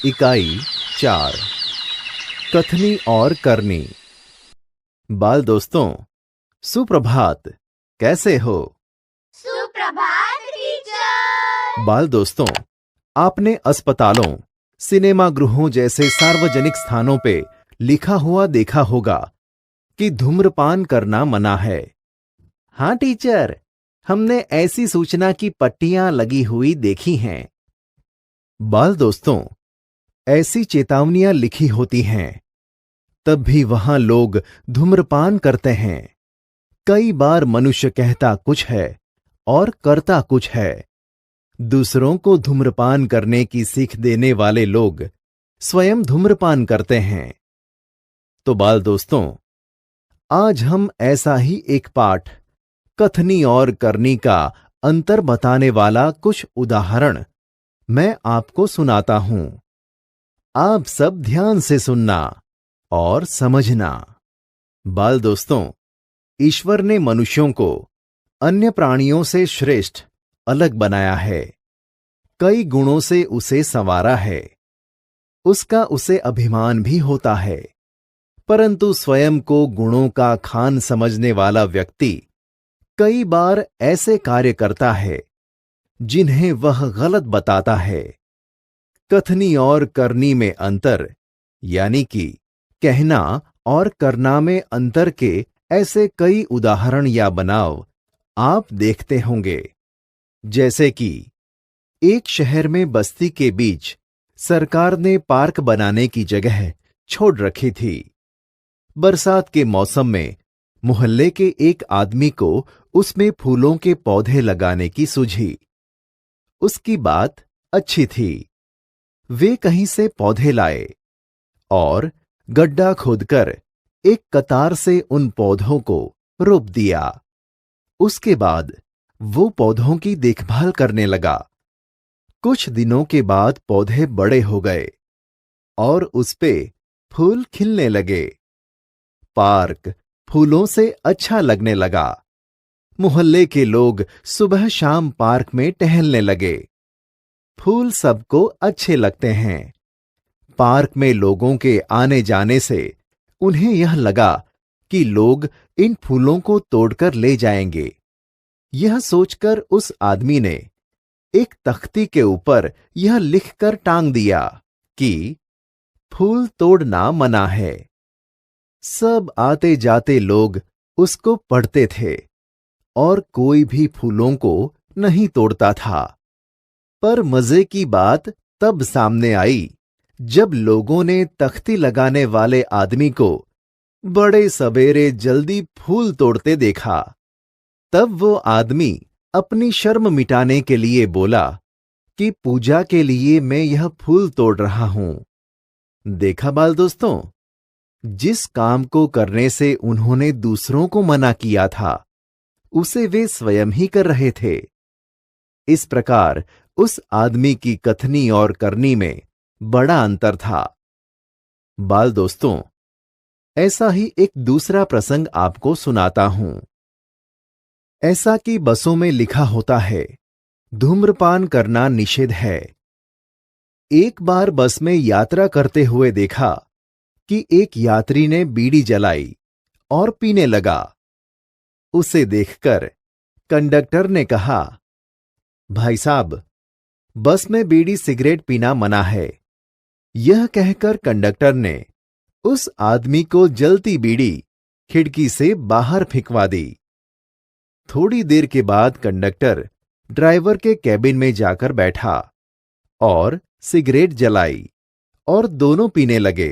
इकाई 4 कथनी और करनी। बाल दोस्तों, सुप्रभात। कैसे हो? सुप्रभात टीचर। बाल दोस्तों, आपने अस्पतालों, सिनेमा गृहों जैसे सार्वजनिक स्थानों पे लिखा हुआ देखा होगा कि धूम्रपान करना मना है। हाँ टीचर, हमने ऐसी सूचना की पट्टियां लगी हुई देखी हैं। बाल दोस्तों, ऐसी चेतावनियां लिखी होती हैं, तब भी वहां लोग धूम्रपान करते हैं। कई बार मनुष्य कहता कुछ है और करता कुछ है। दूसरों को धूम्रपान करने की सीख देने वाले लोग स्वयं धूम्रपान करते हैं। तो बाल दोस्तों, आज हम ऐसा ही एक पाठ, कथनी और करनी का अंतर बताने वाला कुछ उदाहरण मैं आपको सुनाता हूं। आप सब ध्यान से सुनना और समझना। बाल दोस्तों, ईश्वर ने मनुष्यों को अन्य प्राणियों से श्रेष्ठ अलग बनाया है। कई गुणों से उसे संवारा है। उसका उसे अभिमान भी होता है। परंतु स्वयं को गुणों का खान समझने वाला व्यक्ति कई बार ऐसे कार्य करता है जिन्हें वह गलत बताता है। कथनी और करनी में अंतर, यानी कि कहना और करना में अंतर के ऐसे कई उदाहरण या बनाव आप देखते होंगे। जैसे कि एक शहर में बस्ती के बीच सरकार ने पार्क बनाने की जगह छोड़ रखी थी। बरसात के मौसम में मोहल्ले के एक आदमी को उसमें फूलों के पौधे लगाने की सूझी। उसकी बात अच्छी थी। वे कहीं से पौधे लाए और गड्ढा खोदकर एक कतार से उन पौधों को रोप दिया। उसके बाद वो पौधों की देखभाल करने लगा। कुछ दिनों के बाद पौधे बड़े हो गए और उस पे फूल खिलने लगे। पार्क फूलों से अच्छा लगने लगा। मोहल्ले के लोग सुबह शाम पार्क में टहलने लगे। फूल सबको अच्छे लगते हैं। पार्क में लोगों के आने जाने से उन्हें यह लगा कि लोग इन फूलों को तोड़कर ले जाएंगे। यह सोचकर उस आदमी ने एक तख्ती के ऊपर यह लिखकर टांग दिया कि फूल तोड़ना मना है। सब आते जाते लोग उसको पढ़ते थे और कोई भी फूलों को नहीं तोड़ता था। पर मजे की बात तब सामने आई जब लोगों ने तख्ती लगाने वाले आदमी को बड़े सवेरे जल्दी फूल तोड़ते देखा। तब वो आदमी अपनी शर्म मिटाने के लिए बोला कि पूजा के लिए मैं यह फूल तोड़ रहा हूं। देखा बाल दोस्तों, जिस काम को करने से उन्होंने दूसरों को मना किया था, उसे वे स्वयं ही कर रहे थे। इस प्रकार उस आदमी की कथनी और करनी में बड़ा अंतर था। बाल दोस्तों, ऐसा ही एक दूसरा प्रसंग आपको सुनाता हूं। ऐसा कि बसों में लिखा होता है, धूम्रपान करना निषेध है। एक बार बस में यात्रा करते हुए देखा कि एक यात्री ने बीड़ी जलाई और पीने लगा। उसे देखकर कंडक्टर ने कहा, भाई साहब, बस में बीड़ी सिगरेट पीना मना है। यह कहकर कंडक्टर ने उस आदमी को जलती बीड़ी खिड़की से बाहर फेंकवा दी। थोड़ी देर के बाद कंडक्टर ड्राइवर के कैबिन में जाकर बैठा और सिगरेट जलाई और दोनों पीने लगे।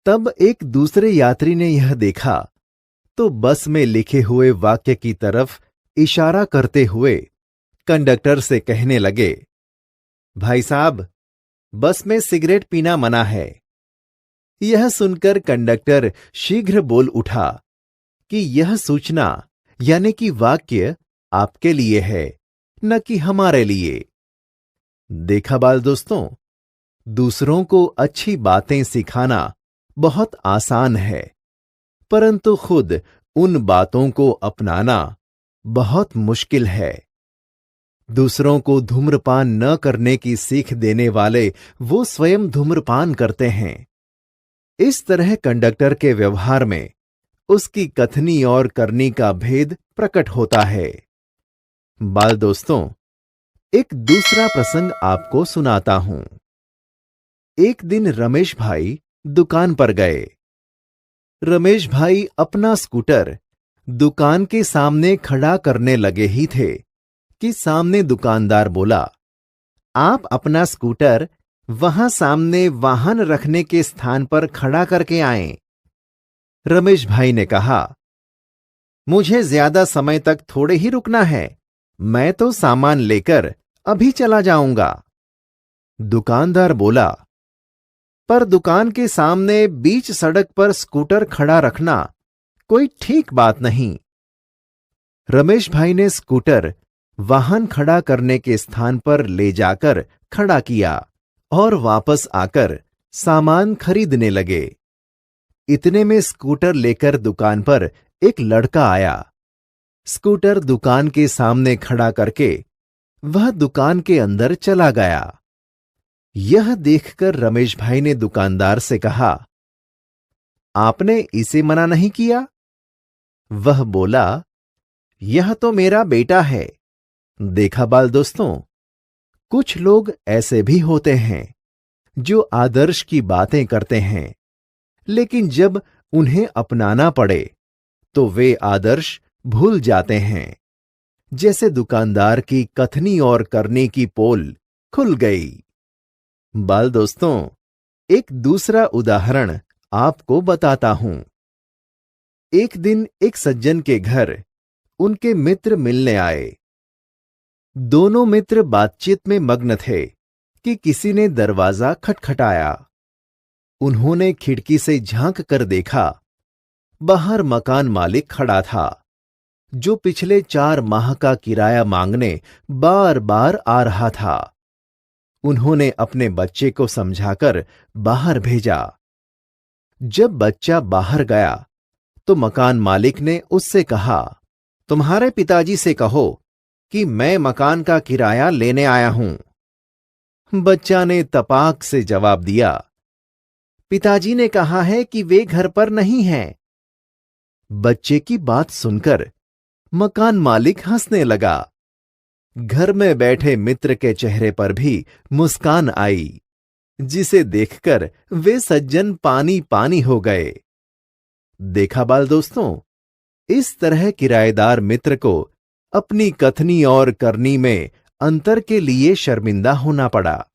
तब एक दूसरे यात्री ने यह देखा तो बस में लिखे हुए वाक्य की तरफ इशारा करते हुए कंडक्टर से कहने लगे, भाई साहब, बस में सिगरेट पीना मना है। यह सुनकर कंडक्टर शीघ्र बोल उठा कि यह सूचना यानी कि वाक्य आपके लिए है, न कि हमारे लिए। देखा बाल दोस्तों, दूसरों को अच्छी बातें सिखाना बहुत आसान है, परंतु खुद उन बातों को अपनाना बहुत मुश्किल है। दूसरों को धूम्रपान न करने की सीख देने वाले वो स्वयं धूम्रपान करते हैं। इस तरह कंडक्टर के व्यवहार में उसकी कथनी और करनी का भेद प्रकट होता है। बाल दोस्तों, एक दूसरा प्रसंग आपको सुनाता हूं। एक दिन रमेश भाई दुकान पर गए। रमेश भाई अपना स्कूटर दुकान के सामने खड़ा करने लगे ही थे कि सामने दुकानदार बोला, आप अपना स्कूटर वहां सामने वाहन रखने के स्थान पर खड़ा करके आएं। रमेश भाई ने कहा, मुझे ज्यादा समय तक थोड़े ही रुकना है, मैं तो सामान लेकर अभी चला जाऊंगा। दुकानदार बोला, पर दुकान के सामने बीच सड़क पर स्कूटर खड़ा रखना कोई ठीक बात नहीं। रमेश भाई ने स्कूटर वाहन खड़ा करने के स्थान पर ले जाकर खड़ा किया और वापस आकर सामान खरीदने लगे। इतने में स्कूटर लेकर दुकान पर एक लड़का आया। स्कूटर दुकान के सामने खड़ा करके वह दुकान के अंदर चला गया। यह देखकर रमेश भाई ने दुकानदार से कहा, आपने इसे मना नहीं किया? वह बोला, यह तो मेरा बेटा है। देखा बाल दोस्तों, कुछ लोग ऐसे भी होते हैं जो आदर्श की बातें करते हैं, लेकिन जब उन्हें अपनाना पड़े तो वे आदर्श भूल जाते हैं। जैसे दुकानदार की कथनी और करनी की पोल खुल गई। बाल दोस्तों, एक दूसरा उदाहरण आपको बताता हूं। एक दिन एक सज्जन के घर उनके मित्र मिलने आए। दोनों मित्र बातचीत में मग्न थे कि किसी ने दरवाजा खटखटाया। उन्होंने खिड़की से झांक कर देखा। बाहर मकान मालिक खड़ा था, जो पिछले 4 माह का किराया मांगने बार बार आ रहा था। उन्होंने अपने बच्चे को समझाकर बाहर भेजा। जब बच्चा बाहर गया तो मकान मालिक ने उससे कहा, तुम्हारे पिताजी से कहो कि मैं मकान का किराया लेने आया हूं। बच्चा ने तपाक से जवाब दिया, पिताजी ने कहा है कि वे घर पर नहीं हैं। बच्चे की बात सुनकर मकान मालिक हंसने लगा। घर में बैठे मित्र के चेहरे पर भी मुस्कान आई, जिसे देखकर वे सज्जन पानी पानी हो गए। देखा बाल दोस्तों, इस तरह किराएदार मित्र को अपनी कथनी और करनी में अंतर के लिए शर्मिंदा होना पड़ा।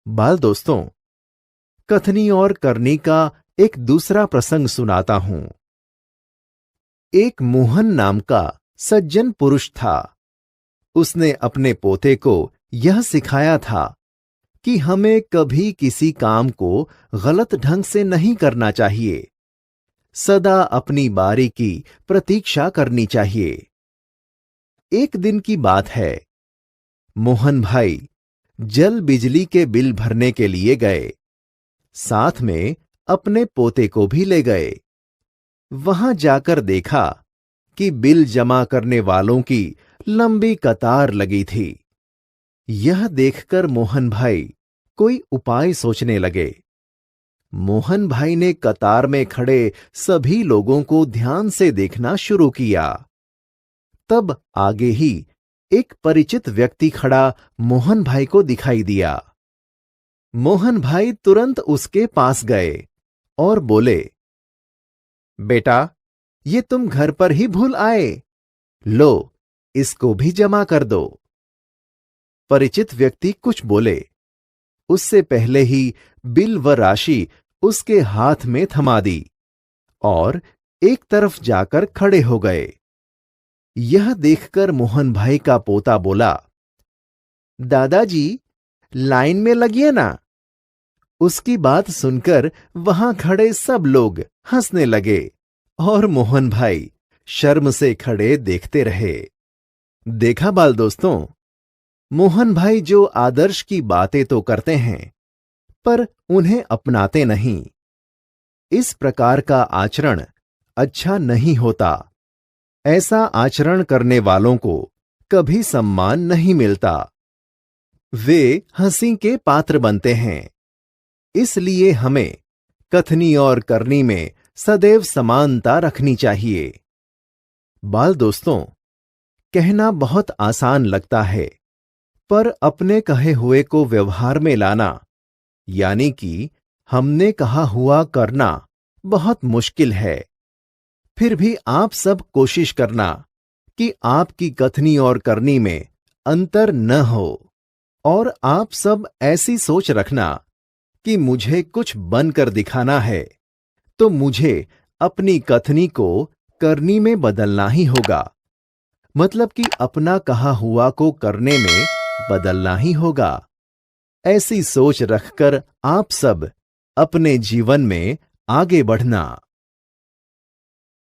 बाल दोस्तों, कथनी और करनी का एक दूसरा प्रसंग सुनाता हूं। एक मोहन नाम का सज्जन पुरुष था। उसने अपने पोते को यह सिखाया था कि हमें कभी किसी काम को गलत ढंग से नहीं करना चाहिए। सदा अपनी बारी की प्रतीक्षा करनी चाहिए। एक दिन की बात है। मोहन भाई जल बिजली के बिल भरने के लिए गए। साथ में अपने पोते को भी ले गए। वहां जाकर देखा कि बिल जमा करने वालों की लंबी कतार लगी थी। यह देखकर मोहन भाई कोई उपाय सोचने लगे। मोहन भाई ने कतार में खड़े सभी लोगों को ध्यान से देखना शुरू किया। तब आगे ही एक परिचित व्यक्ति खड़ा मोहन भाई को दिखाई दिया। मोहन भाई तुरंत उसके पास गए और बोले, बेटा, ये तुम घर पर ही भूल आए। लो, इसको भी जमा कर दो। परिचित व्यक्ति कुछ बोले, उससे पहले ही बिल व राशि उसके हाथ में थमा दी और एक तरफ जाकर खड़े हो गए। यह देखकर मोहन भाई का पोता बोला, दादाजी, लाइन में लगिए ना। उसकी बात सुनकर वहां खड़े सब लोग हंसने लगे और मोहन भाई शर्म से खड़े देखते रहे। देखा बाल दोस्तों, मोहन भाई जो आदर्श की बातें तो करते हैं, पर उन्हें अपनाते नहीं। इस प्रकार का आचरण अच्छा नहीं होता। ऐसा आचरण करने वालों को कभी सम्मान नहीं मिलता। वे हंसी के पात्र बनते हैं। इसलिए हमें कथनी और करनी में सदैव समानता रखनी चाहिए। बाल दोस्तों, कहना बहुत आसान लगता है, पर अपने कहे हुए को व्यवहार में लाना, यानी कि हमने कहा हुआ करना, बहुत मुश्किल है। फिर भी आप सब कोशिश करना कि आपकी कथनी और करनी में अंतर न हो, और आप सब ऐसी सोच रखना कि मुझे कुछ बनकर दिखाना है, तो मुझे अपनी कथनी को करनी में बदलना ही होगा। मतलब कि अपना कहा हुआ को करने में बदलना ही होगा। ऐसी सोच रखकर आप सब अपने जीवन में आगे बढ़ना।